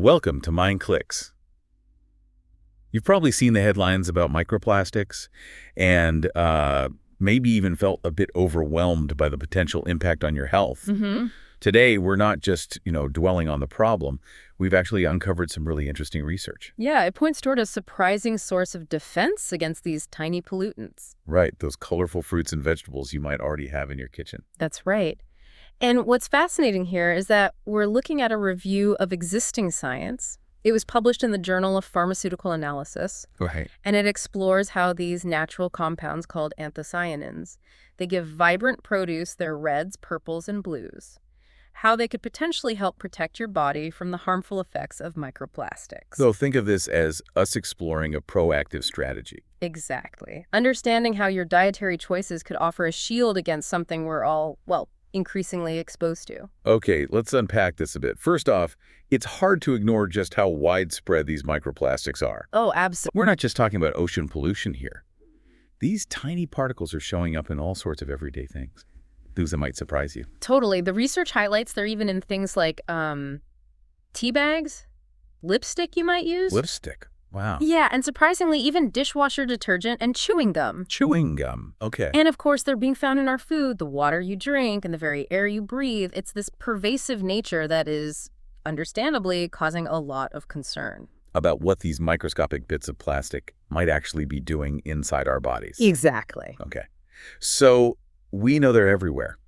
Welcome to Mind Clicks. You've probably seen the headlines about microplastics and maybe even felt a bit overwhelmed by the potential impact on your health. Today, we're not just, dwelling on the problem. We've actually uncovered some really interesting research. Yeah, it points toward a surprising source of defense against these tiny pollutants. Right, those colorful fruits and vegetables you might already have in your kitchen. That's right. And what's fascinating here is that we're looking at a review of existing science. It was published in the Journal of Pharmaceutical Analysis, Right. and it explores how these natural compounds called anthocyanins, they give vibrant produce their reds, purples, and blues, how they could potentially help protect your body from the harmful effects of microplastics. So think of this as us exploring a proactive strategy. Exactly. Understanding how your dietary choices could offer a shield against something we're all, increasingly exposed to. Okay, let's unpack this a bit. First off, it's hard to ignore just how widespread these microplastics are. Oh, absolutely. We're not just talking about ocean pollution here. These tiny particles are showing up in all sorts of everyday things. Things that might surprise you. Totally. The research highlights they're even in things like tea bags, lipstick you might use. Lipstick. Wow. Yeah, and surprisingly, even dishwasher detergent and chewing gum. Chewing gum. Okay. And of course, they're being found in our food, the water you drink, and the very air you breathe. It's this pervasive nature that is, understandably, causing a lot of concern. About what these microscopic bits of plastic might actually be doing inside our bodies. Exactly. Okay. So we know they're everywhere.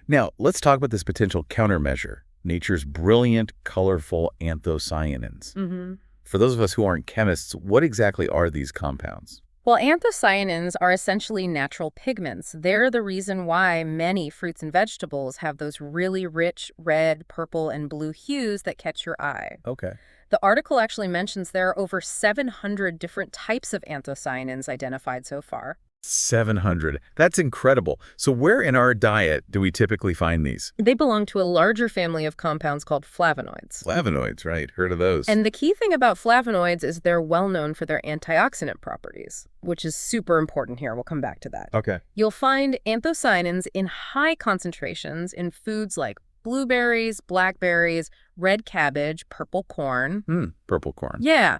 Now, let's talk about this potential countermeasure, nature's brilliant, colorful anthocyanins. For those of us who aren't chemists, what exactly are these compounds? Well, anthocyanins are essentially natural pigments. They're the reason why many fruits and vegetables have those really rich red, purple, and blue hues that catch your eye. Okay. The article actually mentions there are over 700 different types of anthocyanins identified so far. 700. That's incredible. So where in our diet do we typically find these? They belong to a larger family of compounds called flavonoids. Flavonoids, right. Heard of those. And the key thing about flavonoids is they're well known for their antioxidant properties, which is super important here. We'll come back to that. Okay. You'll find anthocyanins in high concentrations in foods like blueberries, blackberries, red cabbage, purple corn. Purple corn. Yeah.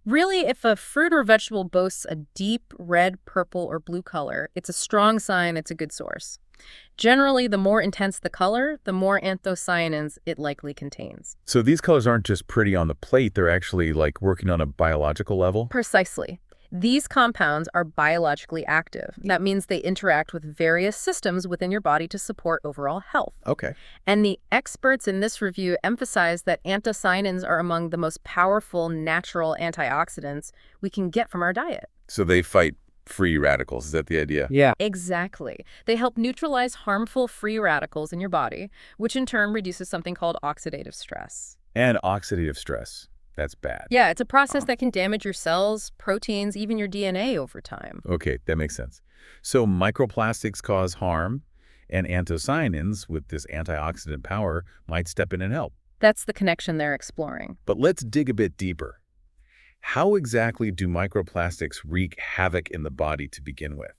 Really, if a fruit or vegetable boasts a deep red, purple, or blue color, it's a strong sign it's a good source. Generally, the more intense the color, the more anthocyanins it likely contains. So these colors aren't just pretty on the plate, they're actually like working on a biological level? Precisely. These compounds are biologically active. That means they interact with various systems within your body to support overall health. Okay. And the experts in this review emphasize that anthocyanins are among the most powerful natural antioxidants we can get from our diet. So they fight free radicals, is that the idea? Yeah. Exactly. They help neutralize harmful free radicals in your body, which in turn reduces something called oxidative stress. And oxidative stress. That's bad. Yeah, it's a process that can damage your cells, proteins, even your DNA over time. Okay, that makes sense. So microplastics cause harm, and anthocyanins, with this antioxidant power, might step in and help. That's the connection they're exploring. But let's dig a bit deeper. How exactly do microplastics wreak havoc in the body to begin with?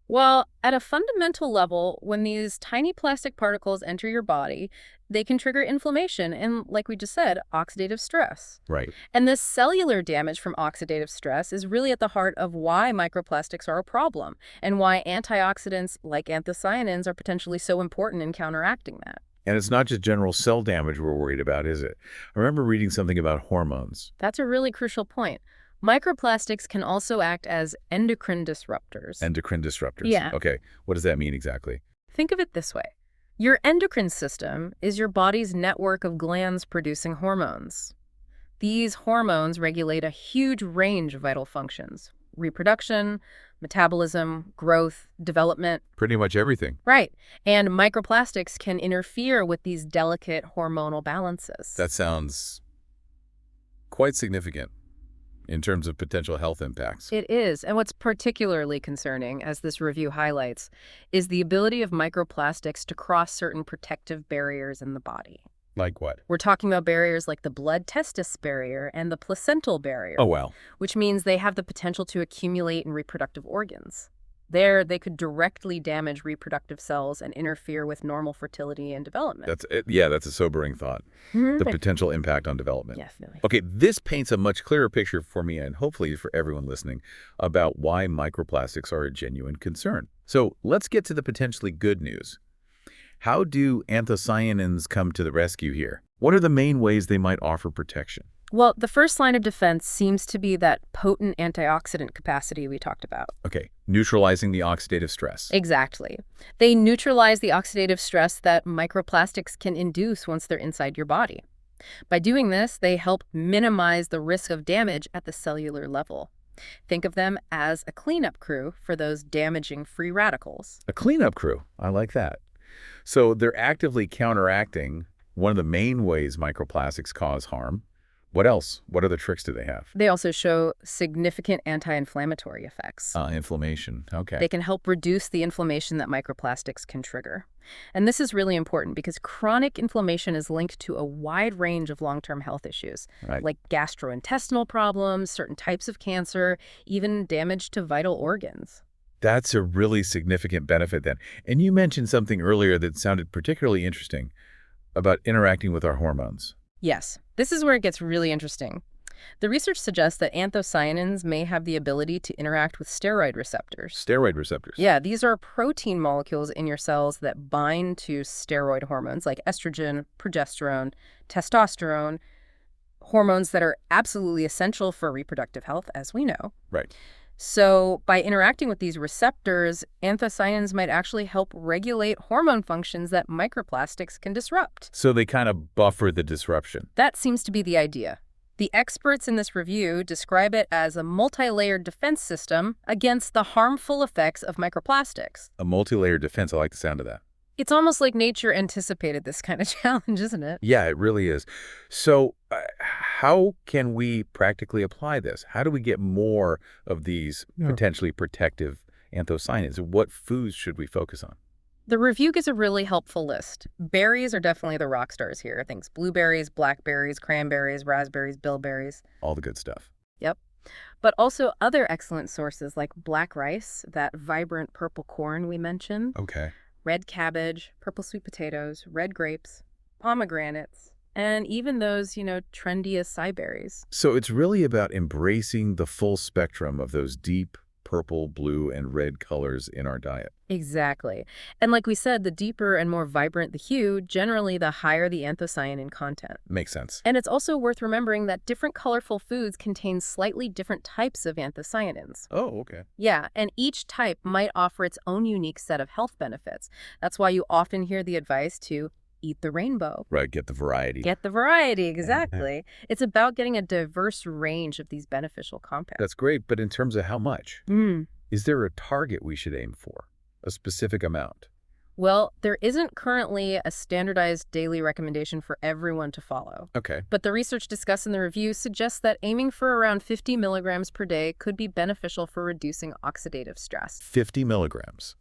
Well, at a fundamental level, when these tiny plastic particles enter your body, they can trigger inflammation and, like we just said, oxidative stress. Right. And this cellular damage from oxidative stress is really at the heart of why microplastics are a problem and why antioxidants like anthocyanins are potentially so important in counteracting that. And it's not just general cell damage we're worried about, is it? I remember reading something about hormones. That's a really crucial point. Microplastics can also act as endocrine disruptors. Endocrine disruptors. Yeah. Okay, what does that mean exactly? Think of it this way. Your endocrine system is your body's network of glands producing hormones. These hormones regulate a huge range of vital functions: reproduction, metabolism, growth, development. Pretty much everything. Right. And microplastics can interfere with these delicate hormonal balances. That sounds quite significant in terms of potential health impacts. It is. And what's particularly concerning, as this review highlights, is the ability of microplastics to cross certain protective barriers in the body. Like what? We're talking about barriers like the blood-testis barrier and the placental barrier. Oh, well. Which means they have the potential to accumulate in reproductive organs. There, they could directly damage reproductive cells and interfere with normal fertility and development. That's a sobering thought. The potential impact on development. Definitely. Okay, this paints a much clearer picture for me and hopefully for everyone listening about why microplastics are a genuine concern. So let's get to the potentially good news. How do anthocyanins come to the rescue here? What are the main ways they might offer protection? Well, the first line of defense seems to be that potent antioxidant capacity we talked about. Okay, neutralizing the oxidative stress. Exactly. They neutralize the oxidative stress that microplastics can induce once they're inside your body. By doing this, they help minimize the risk of damage at the cellular level. Think of them as a cleanup crew for those damaging free radicals. A cleanup crew. I like that. So they're actively counteracting one of the main ways microplastics cause harm. What else? What other tricks do they have? They also show significant anti-inflammatory effects. Inflammation. Okay. They can help reduce the inflammation that microplastics can trigger. And this is really important because chronic inflammation is linked to a wide range of long-term health issues, Right. like gastrointestinal problems, certain types of cancer, even damage to vital organs. That's a really significant benefit then. And you mentioned something earlier that sounded particularly interesting about interacting with our hormones. Yes, this is where it gets really interesting. The research suggests that anthocyanins may have the ability to interact with steroid receptors. Steroid receptors. Yeah, these are protein molecules in your cells that bind to steroid hormones like estrogen, progesterone, testosterone, hormones that are absolutely essential for reproductive health, as we know. Right. So by interacting with these receptors, anthocyanins might actually help regulate hormone functions that microplastics can disrupt. So they kind of buffer the disruption. That seems to be the idea. The experts in this review describe it as a multi-layered defense system against the harmful effects of microplastics. A multi-layered defense. I like the sound of that. It's almost like nature anticipated this kind of challenge, isn't it? Yeah, it really is. So how can we practically apply this? How do we get more of these potentially protective anthocyanins? What foods should we focus on? The review gives a really helpful list. Berries are definitely the rock stars here. Things blueberries, blackberries, cranberries, raspberries, bilberries. All the good stuff. Yep. But also other excellent sources like black rice, that vibrant purple corn we mentioned, Okay. red cabbage, purple sweet potatoes, red grapes, pomegranates, and even those, trendy acai berries. So it's really about embracing the full spectrum of those deep purple, blue, and red colors in our diet. Exactly. And like we said, the deeper and more vibrant the hue, generally the higher the anthocyanin content. Makes sense. And it's also worth remembering that different colorful foods contain slightly different types of anthocyanins. Oh, okay. Yeah, and each type might offer its own unique set of health benefits. That's why you often hear the advice to eat the rainbow. Right, get the variety. Get the variety, exactly. It's about getting a diverse range of these beneficial compounds. That's great, but in terms of how much? Is there a target we should aim for? A specific amount? Well, there isn't currently a standardized daily recommendation for everyone to follow. Okay. But the research discussed in the review suggests that aiming for around 50 milligrams per day could be beneficial for reducing oxidative stress. 50 milligrams.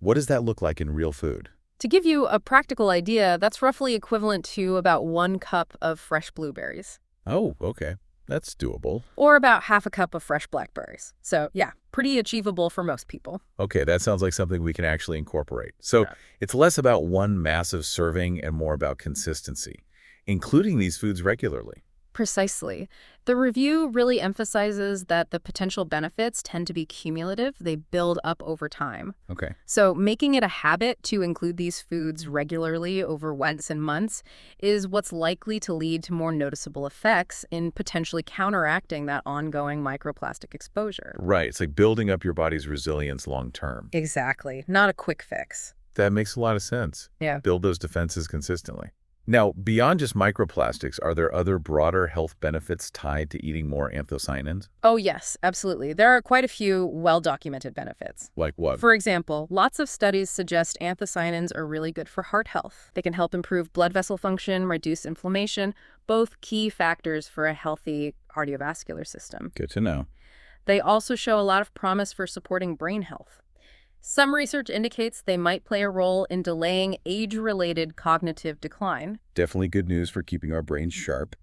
What does that look like in real food? To give you a practical idea, that's roughly equivalent to about 1 cup of fresh blueberries. Oh, okay. That's doable. Or about half a cup of fresh blackberries. So yeah, pretty achievable for most people. Okay, that sounds like something we can actually incorporate. So it's less about one massive serving and more about consistency, including these foods regularly. Precisely. The review really emphasizes that the potential benefits tend to be cumulative. They build up over time. Okay. So making it a habit to include these foods regularly over weeks and months is what's likely to lead to more noticeable effects in potentially counteracting that ongoing microplastic exposure. Right. It's like building up your body's resilience long term. Exactly. Not a quick fix. That makes a lot of sense. Yeah. Build those defenses consistently. Now, beyond just microplastics, are there other broader health benefits tied to eating more anthocyanins? Oh, yes, absolutely. There are quite a few well-documented benefits. Like what? For example, lots of studies suggest anthocyanins are really good for heart health. They can help improve blood vessel function, reduce inflammation, both key factors for a healthy cardiovascular system. Good to know. They also show a lot of promise for supporting brain health. Some research indicates they might play a role in delaying age-related cognitive decline. Definitely good news for keeping our brains sharp.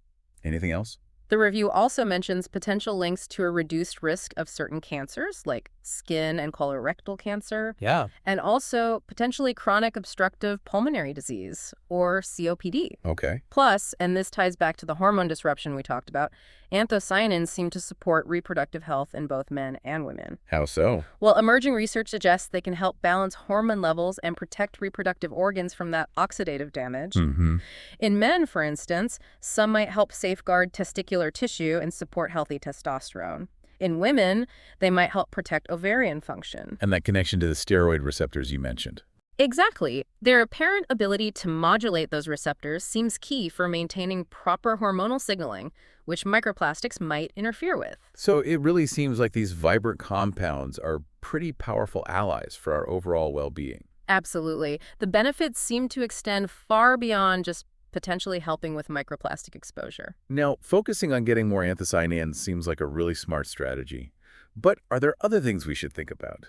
Anything else? The review also mentions potential links to a reduced risk of certain cancers, like skin and colorectal cancer, Yeah. and also potentially chronic obstructive pulmonary disease, or COPD. Okay. Plus, and this ties back to the hormone disruption we talked about, anthocyanins seem to support reproductive health in both men and women. How so? Well, emerging research suggests they can help balance hormone levels and protect reproductive organs from that oxidative damage. Mm-hmm. In men, for instance, some might help safeguard testicular tissue and support healthy testosterone. In women, they might help protect ovarian function. And that connection to the steroid receptors you mentioned. Exactly. Their apparent ability to modulate those receptors seems key for maintaining proper hormonal signaling, which microplastics might interfere with. So it really seems like these vibrant compounds are pretty powerful allies for our overall well-being. Absolutely. The benefits seem to extend far beyond just potentially helping with microplastic exposure. Now, focusing on getting more anthocyanins seems like a really smart strategy. But are there other things we should think about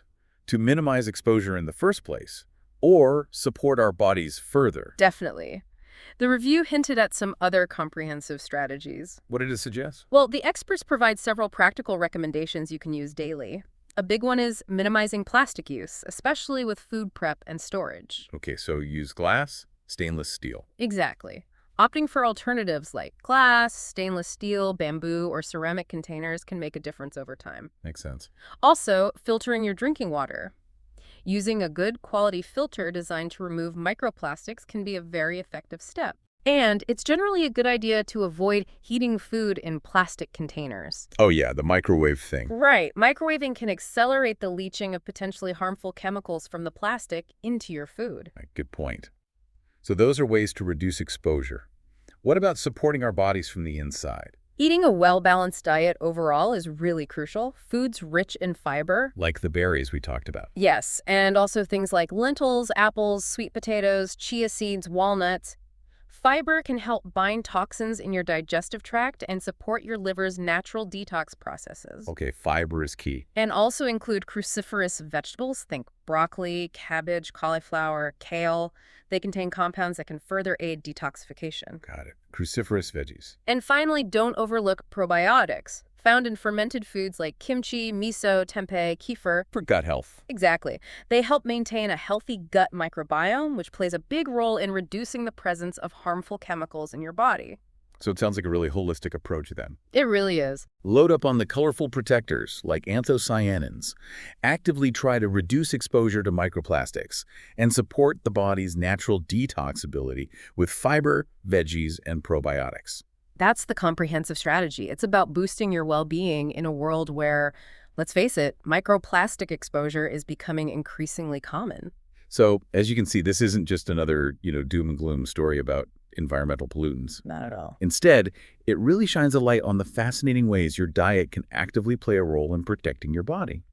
to minimize exposure in the first place or support our bodies further? Definitely. The review hinted at some other comprehensive strategies. What did it suggest? Well, the experts provide several practical recommendations you can use daily. A big one is minimizing plastic use, especially with food prep and storage. Okay, so use glass, stainless steel. Exactly. Opting for alternatives like glass, stainless steel, bamboo, or ceramic containers can make a difference over time. Makes sense. Also, filtering your drinking water. Using a good quality filter designed to remove microplastics can be a very effective step. And it's generally a good idea to avoid heating food in plastic containers. Oh yeah, the microwave thing. Right. Microwaving can accelerate the leaching of potentially harmful chemicals from the plastic into your food. Right, good point. So those are ways to reduce exposure. What about supporting our bodies from the inside? Eating a well-balanced diet overall is really crucial. Foods rich in fiber. Like the berries we talked about. Yes, and also things like lentils, apples, sweet potatoes, chia seeds, walnuts. Fiber can help bind toxins in your digestive tract and support your liver's natural detox processes. Okay, fiber is key. And also include cruciferous vegetables. Think broccoli, cabbage, cauliflower, kale. They contain compounds that can further aid detoxification. Got it. Cruciferous veggies. And finally, don't overlook probiotics, found in fermented foods like kimchi, miso, tempeh, kefir. For gut health. Exactly. They help maintain a healthy gut microbiome, which plays a big role in reducing the presence of harmful chemicals in your body. So it sounds like a really holistic approach then. It really is. Load up on the colorful protectors like anthocyanins. Actively try to reduce exposure to microplastics and support the body's natural detox ability with fiber, veggies, and probiotics. That's the comprehensive strategy. It's about boosting your well-being in a world where, let's face it, microplastic exposure is becoming increasingly common. So as you can see, this isn't just another, doom and gloom story about environmental pollutants. Not at all. Instead, it really shines a light on the fascinating ways your diet can actively play a role in protecting your body.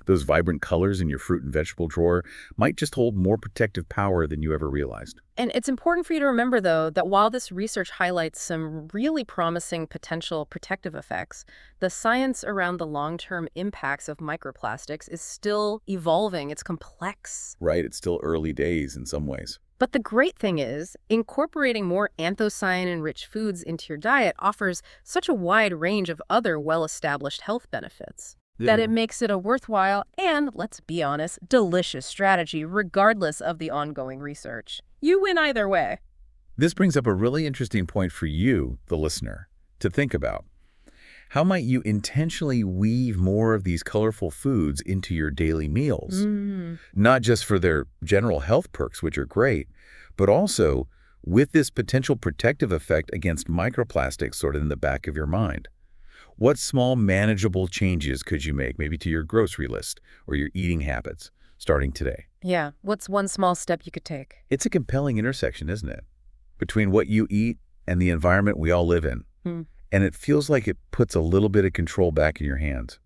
Those vibrant colors in your fruit and vegetable drawer might just hold more protective power than you ever realized. And it's important for you to remember, though, that while this research highlights some really promising potential protective effects, the science around the long-term impacts of microplastics is still evolving. It's complex. Right, it's still early days in some ways. But the great thing is, incorporating more anthocyanin-rich foods into your diet offers such a wide range of other well-established health benefits that it makes it a worthwhile and, let's be honest, delicious strategy regardless of the ongoing research. You win either way. This brings up a really interesting point for you, the listener, to think about. How might you intentionally weave more of these colorful foods into your daily meals? Not just for their general health perks, which are great, but also with this potential protective effect against microplastics sort of in the back of your mind. What small manageable changes could you make, maybe to your grocery list or your eating habits, starting today? Yeah, what's one small step you could take? It's a compelling intersection, isn't it? Between what you eat and the environment we all live in. And it feels like it puts a little bit of control back in your hands.